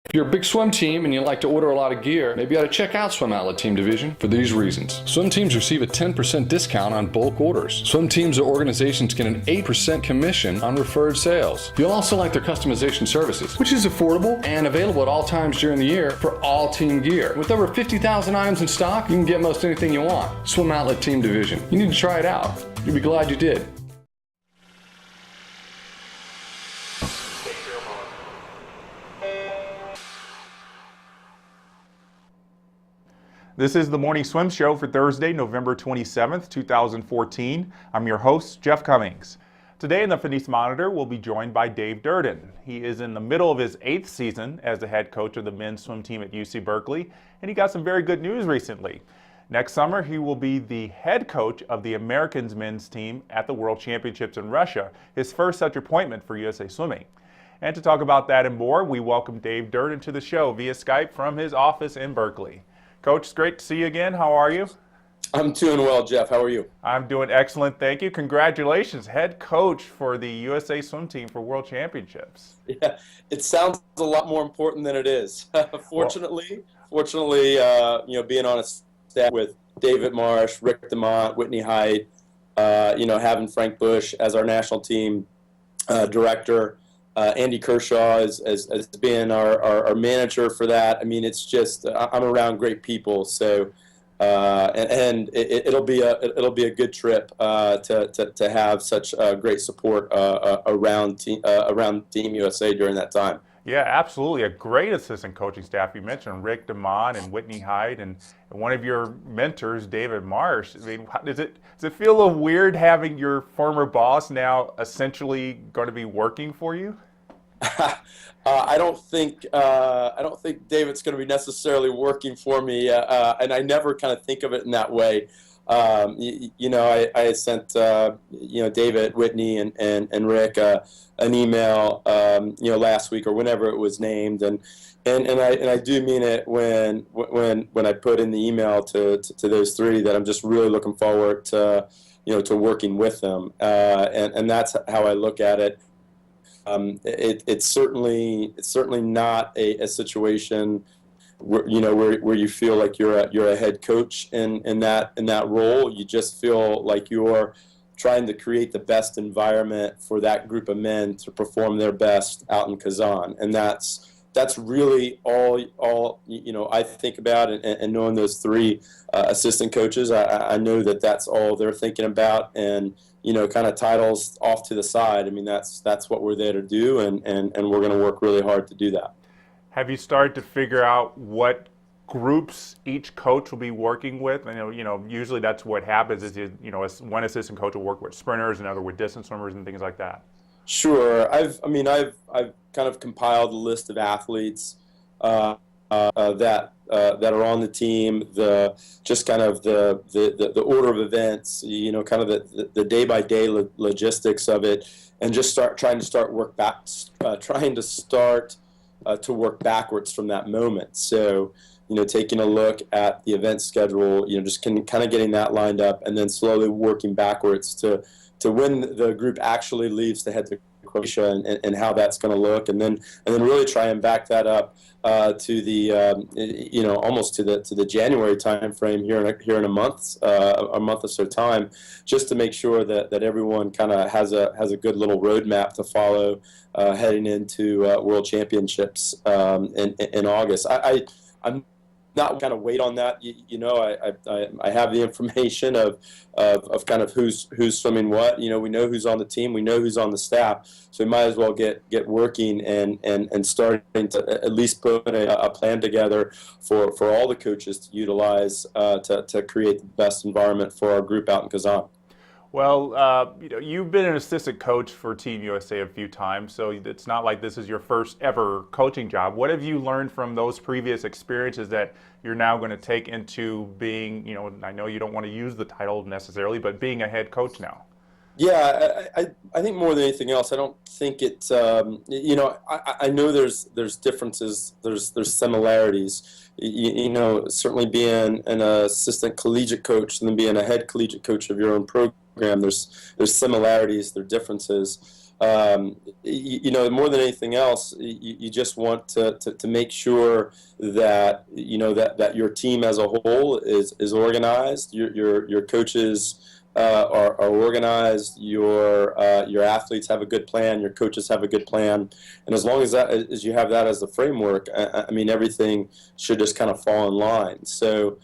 If you're a big swim team and you like to order a lot of gear, maybe you ought to check out Swim Outlet Team Division for these reasons. Swim teams receive a 10% discount on bulk orders. Swim teams or organizations get an 8% commission on referred sales. You'll also like their customization services, which is affordable and available at all times during the year for all team gear. With over 50,000 items in stock, you can get most anything you want. Swim Outlet Team Division. You need to try it out. You'll be glad you did. This is the Morning Swim Show for Thursday, November 27th, 2014. I'm your host, Jeff Cummings. Today in the Finis Monitor, we'll be joined by Dave Durden. He is in the middle of his 8th season as the head coach of the men's swim team at UC Berkeley, and he got some very good news recently. Next summer, he will be the head coach of the Americans men's team at the World Championships in Russia, his first such appointment for USA Swimming. And to talk about that and more, we welcome Dave Durden to the show via Skype from his office in Berkeley. Coach, it's great to see you again. How are you? I'm doing well, Jeff. How are you? I'm doing excellent, thank you. Congratulations, head coach for the USA Swim Team for World Championships. Yeah, it sounds a lot more important than it is. Fortunately, being on a staff with David Marsh, Rick DeMont, Whitney Hyde, having Frank Bush as our national team director. Andy Kershaw as being our manager for that. I mean, it's just I'm around great people, so it'll be a good trip to have such great support around Team USA during that time. Yeah, absolutely. A great assistant coaching staff. You mentioned Rick DeMont and Whitney Hyde, and one of your mentors, David Marsh. I mean, does it feel a little weird having your former boss now essentially going to be working for you? I don't think David's going to be necessarily working for me, and I never kind of think of it in that way. I sent David, Whitney, and Rick an email last week or whenever it was named, and I do mean it when I put in the email to those three that I'm just really looking forward to working with them, and that's how I look at it. It's certainly not a situation where you feel like you're a head coach in that role. You just feel like you're trying to create the best environment for that group of men to perform their best out in Kazan, and that's really all I think about. And knowing those three assistant coaches, I know that's all they're thinking about, and kind of titles off to the side. I mean, that's what we're there to do, and we're going to work really hard to do that. Have you started to figure out what groups each coach will be working with? I know, usually that's what happens is, one assistant coach will work with sprinters, another with distance swimmers and things like that. Sure. I've kind of compiled a list of athletes that are on the team, the order of events, kind of the day-by-day logistics of it, and just trying to work backwards from that moment. So, taking a look at the event schedule, just kind of getting that lined up, and then slowly working backwards to when the group actually leaves to head to Croatia and how that's going to look, and then really try and back that up to the almost to the January time frame here in a month or so time, just to make sure that everyone kind of has a good little roadmap to follow heading into World Championships in August. I'm not kind of wait on that. I have the information of kind of who's swimming what. We know who's on the team. We know who's on the staff. So we might as well get working and starting to at least put a plan together for all the coaches to utilize to create the best environment for our group out in Kazan. Well, you've been an assistant coach for Team USA a few times, so it's not like this is your first ever coaching job. What have you learned from those previous experiences that you're now going to take into being, I know you don't want to use the title necessarily, but being a head coach now? Yeah, I think more than anything else, I don't think it's, I know there's differences, there's similarities. Certainly being an assistant collegiate coach and then being a head collegiate coach of your own program, there's similarities, there are differences. more than anything else, you just want to make sure that that your team as a whole is organized. Your coaches are organized. Your athletes have a good plan. Your coaches have a good plan, and as long as you have that as the framework, I mean, everything should just kind of fall in line. So.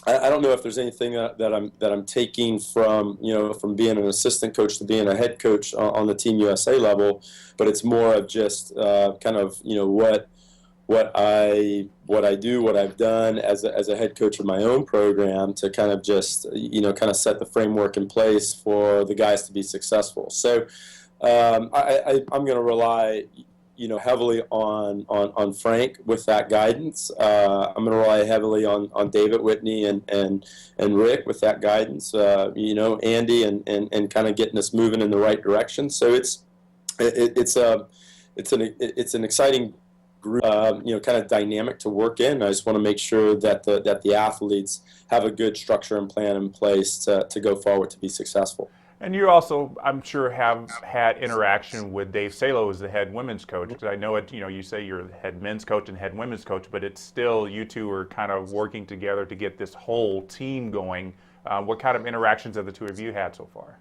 I don't know if there's anything that I'm taking from from being an assistant coach to being a head coach on the Team USA level, but it's more of just kind of what I do, what I've done as a head coach of my own program to kind of just kind of set the framework in place for the guys to be successful. So I'm going to rely heavily on Frank with that guidance. I'm going to rely heavily on David Whitney and Rick with that guidance. Andy and kind of getting us moving in the right direction. So it's an exciting group, kind of dynamic to work in. I just want to make sure that the athletes have a good structure and plan in place to go forward to be successful. And you also, I'm sure, have had interaction with Dave Salo as the head women's coach, because I know you say you're the head men's coach and head women's coach, but it's still you two are kind of working together to get this whole team going. What kind of interactions have the two of you had so far?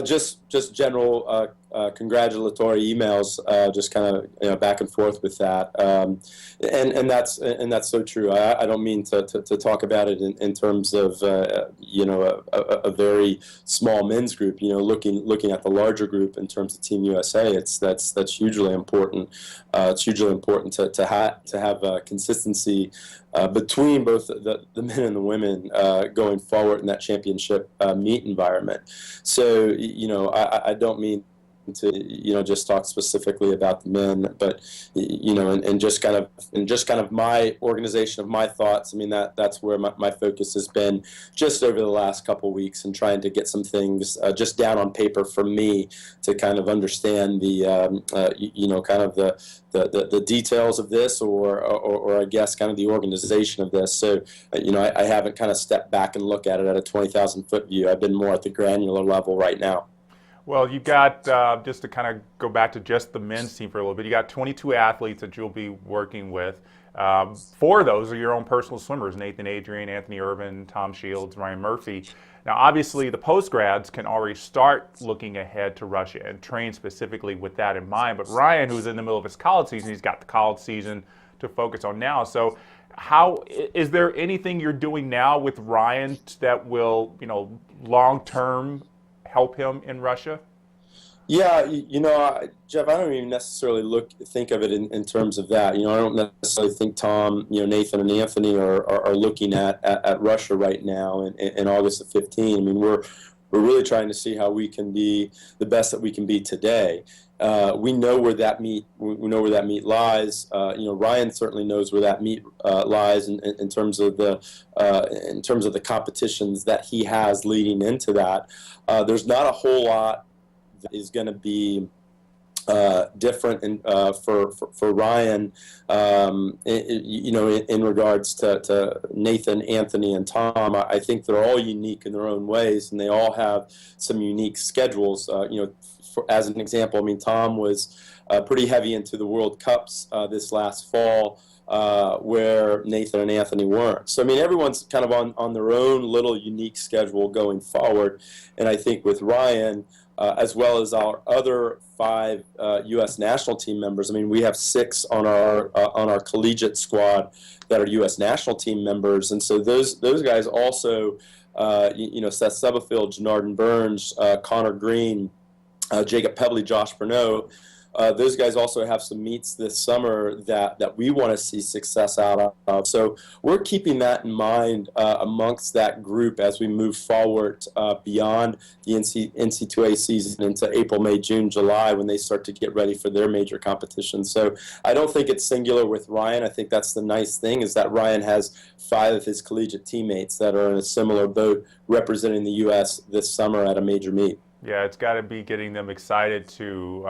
Just general congratulatory emails, just kind of back and forth with that, and that's so true. I don't mean to talk about it in terms of a very small men's group. Looking at the larger group in terms of Team USA, that's hugely important. It's hugely important to have consistency between both the men and the women going forward in that championship meet environment. So I don't mean to just talk specifically about the men, but and just kind of my organization of my thoughts. I mean that's where my focus has been just over the last couple of weeks, and trying to get some things just down on paper for me to kind of understand the kind of the details of this, or I guess kind of the organization of this. So I haven't kind of stepped back and looked at it at a 20,000 foot view. I've been more at the granular level right now. Well, you got, just to kind of go back to just the men's team for a little bit, you got 22 athletes that you'll be working with. 4 of those are your own personal swimmers: Nathan Adrian, Anthony Irvin, Tom Shields, Ryan Murphy. Now, obviously, the postgrads can already start looking ahead to Russia and train specifically with that in mind. But Ryan, who's in the middle of his college season, he's got the college season to focus on now. So is there anything you're doing now with Ryan that will, long-term help him in Russia? Yeah, Jeff, I don't even necessarily think of it in terms of that. I don't necessarily think Tom, Nathan and Anthony are looking at Russia right now in August of 15. I mean, we're really trying to see how we can be the best that we can be today. We know where that meet. We know where that meet lies. Ryan certainly knows where that meet lies in terms of the competitions that he has leading into that. There's not a whole lot that is going to be different for Ryan, in regards to Nathan, Anthony, and Tom. I think they're all unique in their own ways, and they all have some unique schedules. As an example, I mean, Tom was pretty heavy into the World Cups this last fall, where Nathan and Anthony weren't. So, I mean, everyone's kind of on their own little unique schedule going forward. And I think with Ryan, as well as our other 5 U.S. national team members, I mean, we have 6 on our collegiate squad that are U.S. national team members. And so those guys also, Seth Stubblefield, Janardan Burns, Connor Green, Jacob Pebley, Josh Bernot, those guys also have some meets this summer that we want to see success out of. So we're keeping that in mind amongst that group as we move forward beyond the NC2A season into April, May, June, July, when they start to get ready for their major competitions. So I don't think it's singular with Ryan. I think that's the nice thing, is that Ryan has 5 of his collegiate teammates that are in a similar boat representing the U.S. this summer at a major meet. Yeah, it's got to be getting them excited to,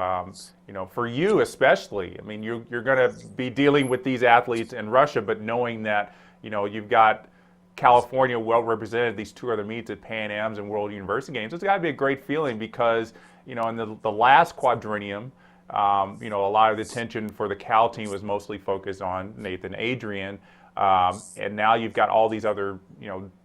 for you especially. I mean, you're going to be dealing with these athletes in Russia, but knowing that, you've got California well represented, these 2 other meets at Pan Am's and World University Games, it's got to be a great feeling, because In the last quadrennium, a lot of the attention for the Cal team was mostly focused on Nathan Adrian. And now you've got all these other,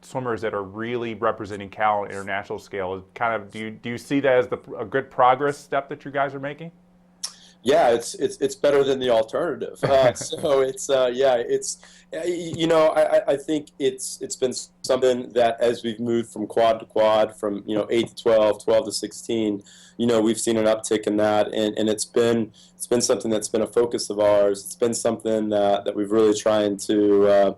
swimmers that are really representing Cal on international scale. Do you see that as a good progress step that you guys are making? Yeah, it's better than the alternative. So I think it's been something that as we've moved from quad to quad, from 8 to 12, 12 to 16, we've seen an uptick in that, and it's been something that's been a focus of ours. It's been something that we've really trying to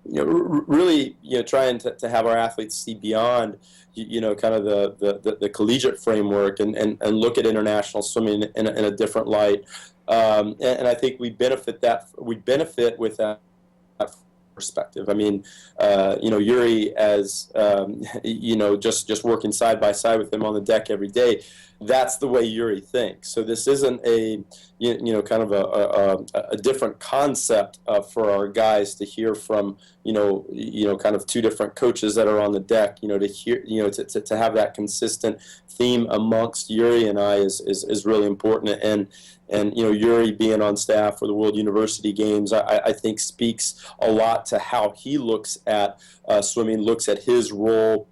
really trying to have our athletes see beyond kind of the collegiate framework and look at international swimming in a different light, and I think we benefit with that perspective. I mean, Yuri, as just working side by side with him on the deck every day, that's the way Yuri thinks. So this isn't a kind of a different concept for our guys to hear from kind of two different coaches that are on the deck. To hear to have that consistent theme amongst Yuri and I is really important. And Yuri being on staff for the World University Games, I think speaks a lot to how he looks at swimming, looks at his role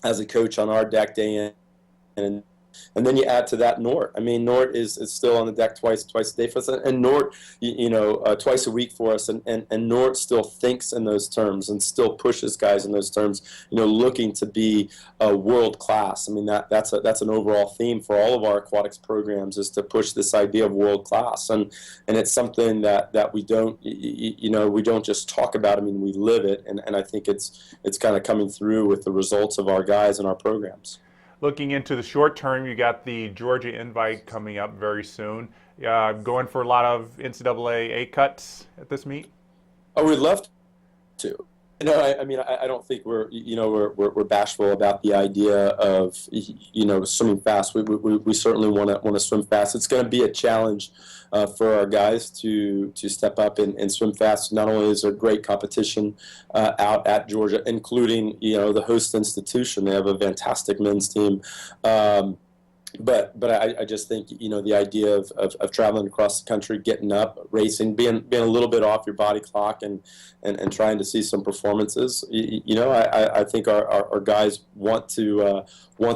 as a coach on our deck day in. And then you add to that Nort. I mean, Nort is still on the deck twice a day for us, and Nort, twice a week for us, and Nort still thinks in those terms and still pushes guys in those terms, looking to be world class. I mean, that's an overall theme for all of our aquatics programs, is to push this idea of world class, and it's something that we don't we don't just talk about. I mean, we live it, and I think it's kind of coming through with the results of our guys and our programs. Looking into the short term, you got the Georgia invite coming up very soon. Going for a lot of NCAA A cuts at this meet? Oh, we'd love to. I don't think we're bashful about the idea of swimming fast. We certainly want to swim fast. It's going to be a challenge for our guys to step up and swim fast. Not only is there great competition out at Georgia, including the host institution. They have a fantastic men's team. But I just think the idea of traveling across the country, getting up, racing, being a little bit off your body clock, and trying to see some performances. I think our guys want to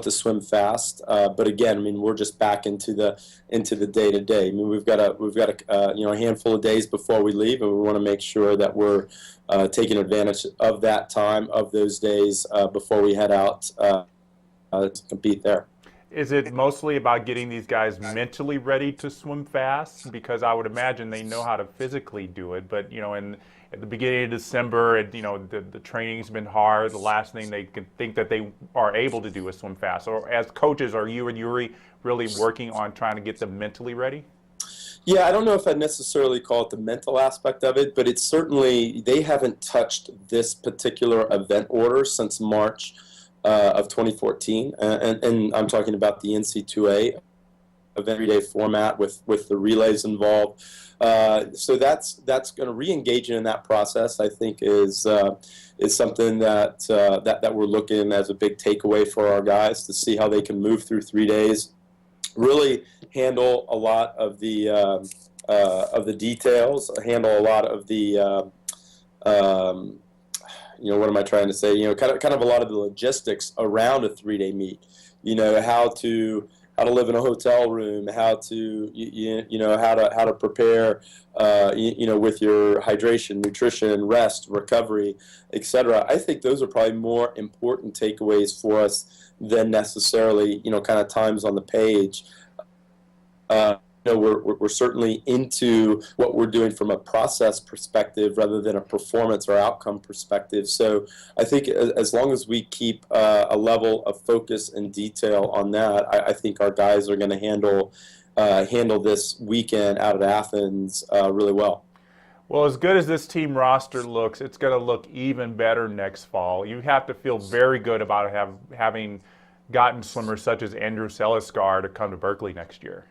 swim fast. But again, I mean, we're just back into the day to day. I mean, we've got a handful of days before we leave, and we want to make sure that we're taking advantage of that time, of those days before we head out to compete there. Is it mostly about getting these guys mentally ready to swim fast? Because I would imagine they know how to physically do it, but at the beginning of December, the training's been hard. The last thing they can think that they are able to do is swim fast. Or as coaches, are you and Yuri really working on trying to get them mentally ready? Yeah, I don't know if I'd necessarily call it the mental aspect of it, but it's certainly, they haven't touched this particular event order since March of 2014, and I'm talking about the NC2A everyday format with the relays involved. So that's going to re-engage in that process. I think is something that we're looking as a big takeaway for our guys, to see how they can move through 3 days, really handle a lot of the details, handle a lot of the what am I trying to say? Kind of a lot of the logistics around a 3-day meet. How to live in a hotel room, how to how to prepare, with your hydration, nutrition, rest, recovery, etc. I think those are probably more important takeaways for us than necessarily kind of times on the page. We're certainly into what we're doing from a process perspective rather than a performance or outcome perspective. So I think as long as we keep a level of focus and detail on that, I think our guys are going to handle this weekend out at Athens really well. Well, as good as this team roster looks, it's going to look even better next fall. You have to feel very good about having gotten swimmers such as Andrew Seliskar to come to Berkeley next year.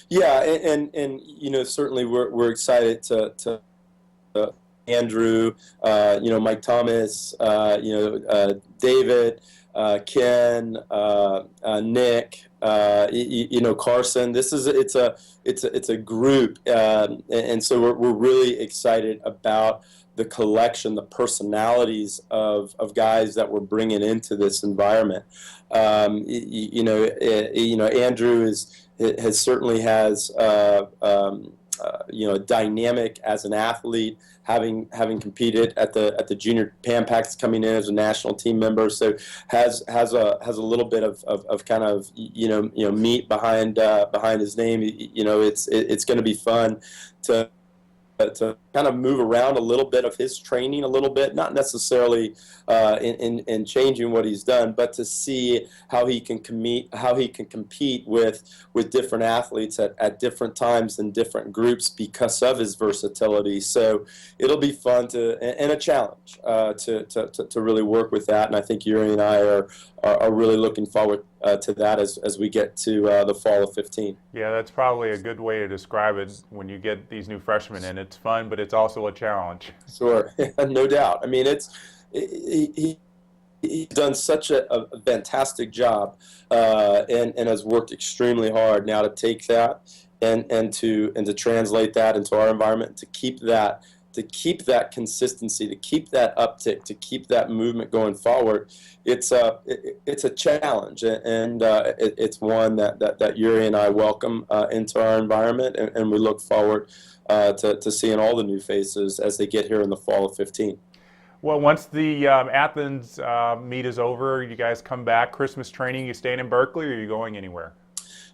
Yeah, and certainly we're excited to Andrew, Mike Thomas, David, Ken, Nick, Carson. It's a group, and so we're really excited about the collection, the personalities of guys that we're bringing into this environment. Andrew has dynamic as an athlete, having competed at the junior Pan Pacs, coming in as a national team member, so has a little bit of kind of meat behind his name. It's going to be fun to kind of move around a little bit of his training a little bit, not necessarily in changing what he's done, but to see how he can compete with different athletes at different times in different groups because of his versatility. So it'll be fun and a challenge to really work with that. And I think Yuri and I are really looking forward to that as we get to the fall of 15. Yeah, that's probably a good way to describe it. When you get these new freshmen in, it's fun, but it's also a challenge. Sure, no doubt. I mean, he's done such a fantastic job and has worked extremely hard now to take that and to translate that into our environment, to keep that consistency, to keep that uptick, to keep that movement going forward. It's a challenge, and it's one that Yuri and I welcome into our environment, and we look forward to seeing all the new faces as they get here in the fall of 15. Well, once the Athens meet is over, you guys come back, Christmas training, you staying in Berkeley, or are you going anywhere?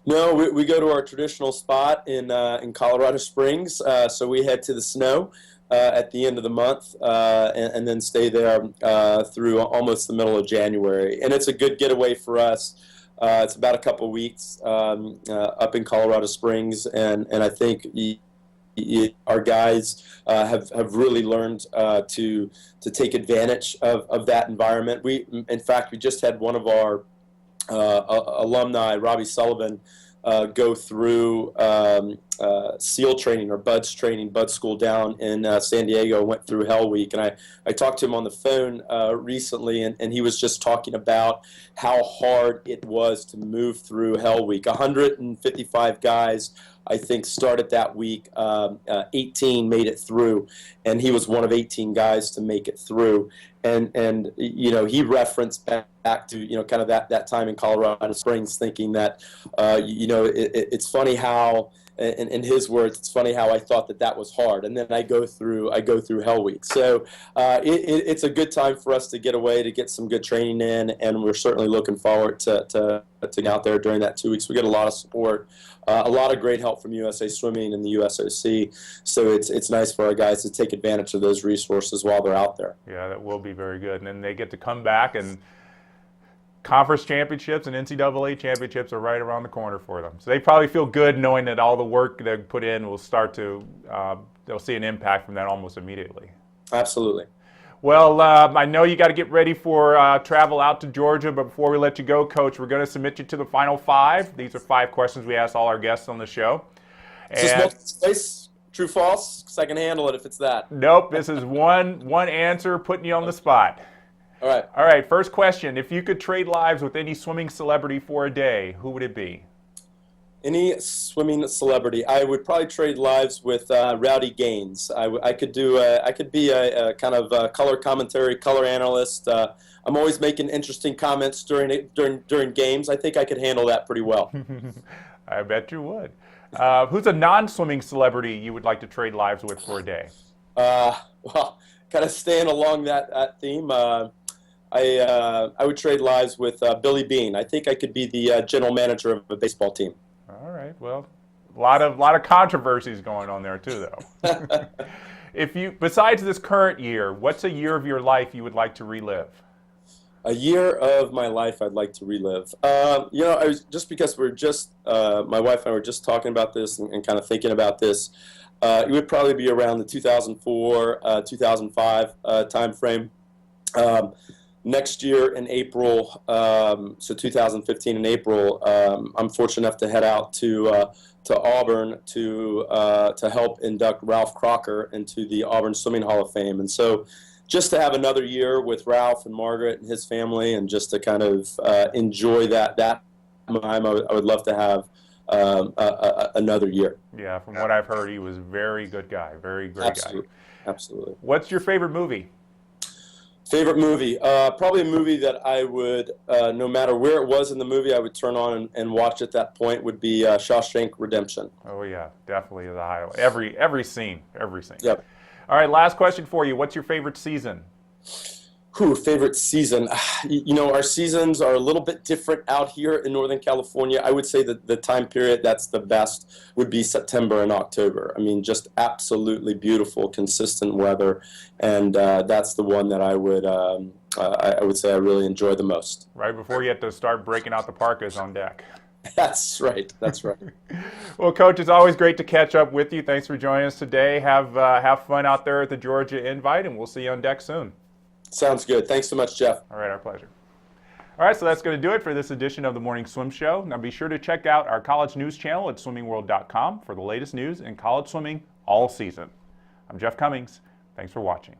No, we go to our traditional spot in Colorado Springs, so we head to the snow at the end of the month and then stay there through almost the middle of January. And it's a good getaway for us. It's about a couple of weeks up in Colorado Springs, and I think our guys have really learned to take advantage of that environment. In fact, we just had one of our alumni, Robbie Sullivan, go through SEAL training or BUDS training, BUDS school down in San Diego, went through Hell Week. And I talked to him on the phone recently, and he was just talking about how hard it was to move through Hell Week. 155 guys, I think, started that week. 18 made it through, and he was one of 18 guys to make it through. And he referenced back to kind of that time in Colorado Springs, thinking that it's funny how, in his words, it's funny how I thought that was hard, and then I go through Hell Week. So it's a good time for us to get away, to get some good training in, and we're certainly looking forward to get out there during that 2 weeks. We get a lot of support, a lot of great help from USA Swimming and the USOC. So it's nice for our guys to take advantage of those resources while they're out there. Yeah, that will be very good. And then they get to come back, and conference championships and NCAA championships are right around the corner for them. So they probably feel good knowing that all the work they've put in will start to, they'll see an impact from that almost immediately. Absolutely. Well, I know you got to get ready for travel out to Georgia, but before we let you go, Coach, we're going to submit you to the final 5. These are 5 questions we ask all our guests on the show. Is this multiple choice, true, false? Because I can handle it if it's that. Nope, this is one answer, putting you on the spot. All right. All right, first question. If you could trade lives with any swimming celebrity for a day, who would it be? Any swimming celebrity, I would probably trade lives with Rowdy Gaines. I could be a kind of color commentary, color analyst. I'm always making interesting comments during games. I think I could handle that pretty well. I bet you would. Who's a non-swimming celebrity you would like to trade lives with for a day? Well, kind of staying along that theme. I would trade lives with Billy Beane. I think I could be the general manager of a baseball team. All right. Well, a lot of controversies going on there too, though. Besides this current year, what's a year of your life you would like to relive? A year of my life I'd like to relive. Just because we're just my wife and I were just talking about this and kind of thinking about this. It would probably be around the 2004, 2005 time frame. Next year in April, so 2015 in April, I'm fortunate enough to head out to Auburn to help induct Ralph Crocker into the Auburn Swimming Hall of Fame. And so just to have another year with Ralph and Margaret and his family, and just to kind of enjoy that time. I would love to have another year. Yeah, from what I've heard, he was a very good guy, very great guy. Absolutely. What's your favorite movie? Favorite movie? Probably a movie that I would, no matter where it was in the movie, I would turn on and watch at that point would be Shawshank Redemption. Oh yeah, definitely the highlight. Every scene. Yep. All right, last question for you. What's your favorite season? Favorite season. You know, our seasons are a little bit different out here in Northern California. I would say that the time period that's the best would be September and October. I mean, just absolutely beautiful, consistent weather, and that's the one that I would say I really enjoy the most. Right before you have to start breaking out the parkas on deck. That's right. That's right. Well, Coach, it's always great to catch up with you. Thanks for joining us today. Have fun out there at the Georgia Invite, and we'll see you on deck soon. Sounds good. Thanks so much, Jeff. All right, our pleasure. All right, so that's going to do it for this edition of the Morning Swim Show. Now be sure to check out our college news channel at swimmingworld.com for the latest news in college swimming all season. I'm Jeff Cummings. Thanks for watching.